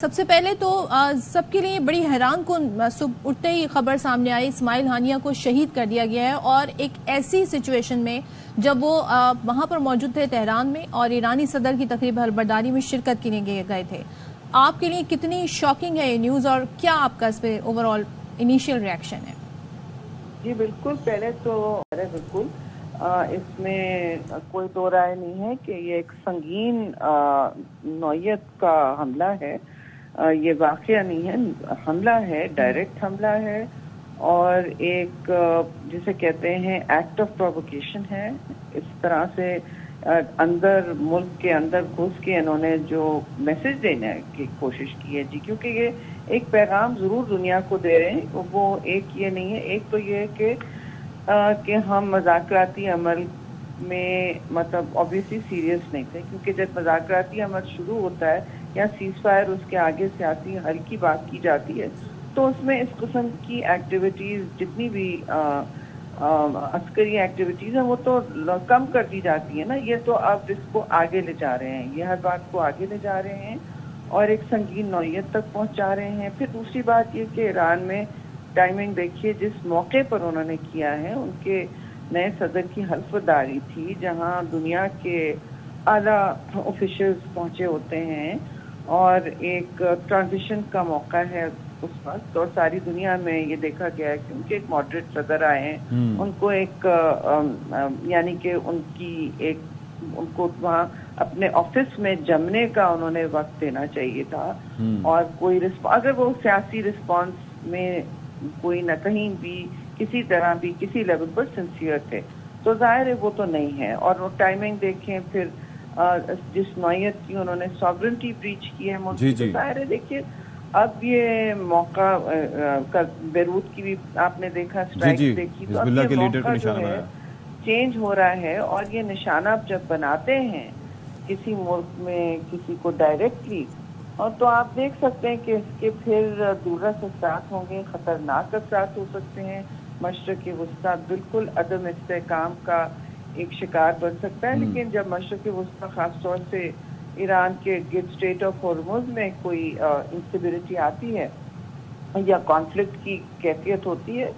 سب سے پہلے تو سب کے لیے بڑی حیران کن صبح اٹھتے ہی خبر سامنے آئی، اسماعیل ہانیہ کو شہید کر دیا گیا ہے، اور ایک ایسی سچویشن میں جب وہ وہاں پر موجود تھے تہران میں اور ایرانی صدر کی تقریب حلبرداری میں شرکت کے لیے گئے تھے۔ آپ کے لیے کتنی شاکنگ ہے یہ نیوز، اور کیا آپ کا اس پہ اوور آل انیشیل ریاکشن ہے؟ جی بالکل، پہلے تو بالکل اس میں کوئی دو رائے نہیں ہے کہ یہ ایک سنگین نوعیت کا حملہ ہے۔ یہ واقعہ نہیں ہے، حملہ ہے، ڈائریکٹ حملہ ہے، اور ایک جسے کہتے ہیں ایکٹ آف پرووکیشن ہے۔ اس طرح سے اندر ملک کے اندر گھس کے انہوں نے جو میسج دینے کی کوشش کی ہے جی، کیونکہ یہ ایک پیغام ضرور دنیا کو دے رہے ہیں۔ وہ ایک یہ نہیں ہے، ایک تو یہ ہے کہ ہم مذاکراتی عمل میں مطلب obviously سیریس نہیں تھے، کیونکہ جب مذاکراتی عمل شروع ہوتا ہے یا سیز فائر اس کے آگے سیاسی حل کی بات کی جاتی ہے تو اس میں اس قسم کی ایکٹیویٹیز جتنی بھی عسکری ایکٹیویٹیز ہیں وہ تو کم کر دی جاتی ہے نا۔ یہ تو اب اس کو آگے لے جا رہے ہیں، یہ ہر بات کو آگے لے جا رہے ہیں اور ایک سنگین نوعیت تک پہنچا رہے ہیں۔ پھر دوسری بات یہ کہ ایران میں ٹائمنگ دیکھیے، جس موقع پر انہوں نے کیا ہے، ان کے نئے صدر کی حلف برداری تھی جہاں دنیا کے اعلیٰ آفیشلز پہنچے ہوتے ہیں اور ایک ٹرانزیشن کا موقع ہے اس وقت، اور ساری دنیا میں یہ دیکھا گیا ہے کہ ان کے ایک ماڈریٹ صدر آئے ہیں، ان کو ایک یعنی کہ ان کو وہاں اپنے آفس میں جمنے کا انہوں نے وقت دینا چاہیے تھا، اور کوئی اگر وہ سیاسی رسپانس میں کوئی نہ کہیں بھی کسی طرح بھی کسی لیول پر سنسیئر تھے تو ظاہر ہے وہ تو نہیں ہے۔ اور وہ ٹائمنگ دیکھیں، پھر جس نوعیت کی انہوں نے سوورنٹی بریچ کی ہے ملک کی، تو ظاہر ہے دیکھیے اب یہ موقع بیروت کی بھی آپ نے دیکھا اسٹرائک دیکھی، تو اب یہ موقع جو ہے چینج ہو رہا ہے، اور یہ نشانہ جب بناتے ہیں کسی ملک میں کسی کو ڈائریکٹلی، اور تو آپ دیکھ سکتے ہیں کہ اس کے پھر دورس اثرات ہوں گے، خطرناک اثرات ہو سکتے ہیں۔ مشرق وسطیٰ بالکل عدم استحکام کا ایک شکار بن سکتا ہے، لیکن جب مشرق وسطیٰ خاص طور سے ایران کے گرد اسٹریٹ آف ہارمز میں کوئی انسٹیبلٹی آتی ہے یا کانفلکٹ کی کیفیت ہوتی ہے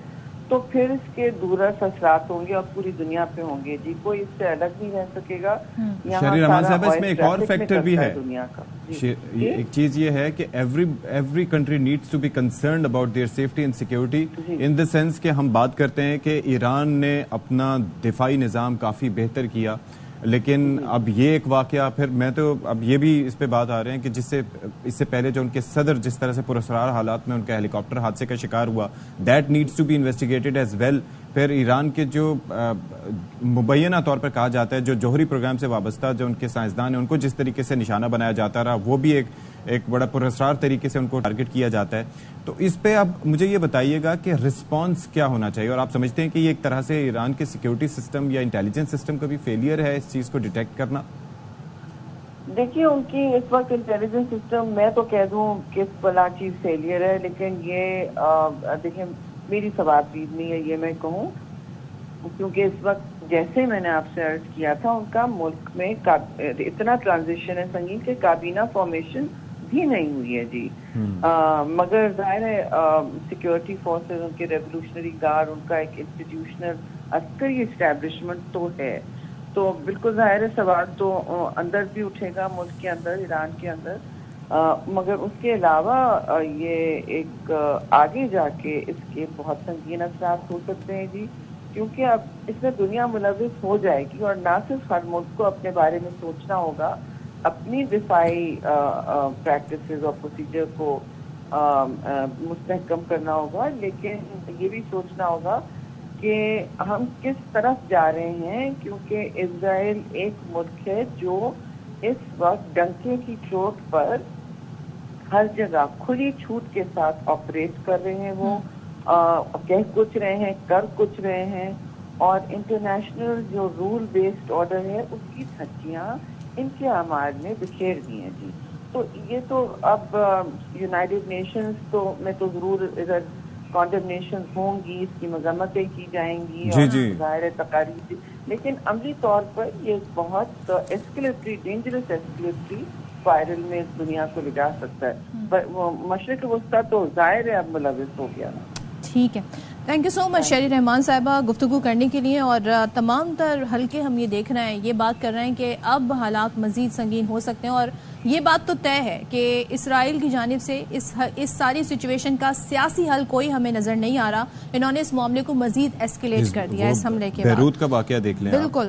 تو پھر اس کے دورس اثرات ہوں گے اور پوری دنیا پہ ہوں گے جی، کوئی اس سے الگ نہیں رہ سکے گا۔ شہری رحمان صاحب، اس میں ایک اور فیکٹر بھی ہے دنیا کا، ایک چیز یہ ہے کہ every country needs to be concerned about their safety and security, in the sense کہ ہم بات کرتے ہیں کہ ایران نے اپنا دفاعی نظام کافی بہتر کیا، لیکن اب یہ ایک واقعہ، پھر میں تو اب یہ بھی اس پہ بات آ رہے ہیں کہ اس سے پہلے جو ان کے صدر جس طرح سے پراسرار حالات میں ان کا ہیلی کاپٹر حادثے کا شکار ہوا، that needs to be investigated as well. پھر ایران کے جو مبینہ طور پر کہا جاتا ہے جو جوہری پروگرام سے وابستہ جو ان کے سائنسدان ہیں ان کو جس طریقے سے نشانہ بنایا جاتا رہا، وہ بھی ایک بڑا پراسرار طریقے سے ان کو ٹارگٹ کیا جاتا ہے۔ تو اس پہ اب مجھے یہ بتائیے گا کہ رسپانس کیا ہونا چاہیے، اور آپ سمجھتے ہیں کہ یہ ایک طرح سے ایران کے سیکیورٹی سسٹم یا انٹیلیجنس سسٹم کا بھی فیلئر ہے اس چیز کو ڈیٹیکٹ کرنا؟ دیکھیے ان کی اس وقت انٹیلیجنس سسٹم، میں تو کہہ دوں کس بلا چیز فیلئر ہے، لیکن یہ دیکھیں میری ثوابدید نہیں ہے یہ میں کہوں، کیونکہ اس وقت جیسے میں نے آپ سے عرض کیا تھا ان کا ملک میں اتنا ٹرانزیشن ہے سنگین کہ کابینہ فارمیشن بھی نہیں ہوئی ہے جی، مگر ظاہر ہے سیکیورٹی فورسز، ان کے ریولوشنری گارڈ، ان کا ایک انسٹیٹیوشنل عسکری اسٹیبلشمنٹ تو ہے، تو بالکل ظاہر ہے سوال تو اندر بھی اٹھے گا ملک کے اندر، ایران کے اندر، مگر اس کے علاوہ یہ ایک آگے جا کے اس کے بہت سنگین اثرات ہو سکتے ہیں جی، کیونکہ اب اس میں دنیا ملوث ہو جائے گی، اور نہ صرف ہر ملک کو اپنے بارے میں سوچنا ہوگا، اپنی دفاعی پریکٹسز اور پروسیجر کو مستحکم کرنا ہوگا، لیکن یہ بھی سوچنا ہوگا کہ ہم کس طرف جا رہے ہیں، کیونکہ اسرائیل ایک ملک ہے جو اس وقت ڈنکے کی چوٹ پر ہر جگہ کھلی چھوٹ کے ساتھ آپریٹ کر رہے ہیں، وہ کہہ کچھ رہے ہیں، کر کچھ رہے ہیں، اور انٹرنیشنل جو رول بیسڈ آرڈر ہے اس کی دھجیاں ان کے اعمال میں بکھیر دی ہیں جی۔ تو یہ تو اب یونائٹڈ نیشنز تو میں تو ضرور ادھر کانڈمنیشن ہوں گی، اس کی مذمتیں کی جائیں گی اور ظاہر تقاریر، لیکن عملی طور پر یہ بہت ایسکلیٹری، ڈینجرس ایسکلیٹری اسپائرل میں اس دنیا کو لے جا سکتا ہے. مشرق وسطیٰ تو ظاہر ہے اب ملوث ہو گیا نا. ٹھیک ہے، تھینک یو سو مچ شہری رحمان صاحبہ گفتگو کرنے کے لیے. اور تمام تر حلقے ہم یہ دیکھ رہے ہیں، یہ بات کر رہے ہیں کہ اب حالات مزید سنگین ہو سکتے ہیں، اور یہ بات تو طے ہے کہ اسرائیل کی جانب سے اس ساری سچویشن کا سیاسی حل کوئی ہمیں نظر نہیں آ رہا. انہوں نے اس معاملے کو مزید ایسکیلیٹ کر دیا اس حملے کے بعد. بیروت کا واقعہ دیکھ لیں. بالکل.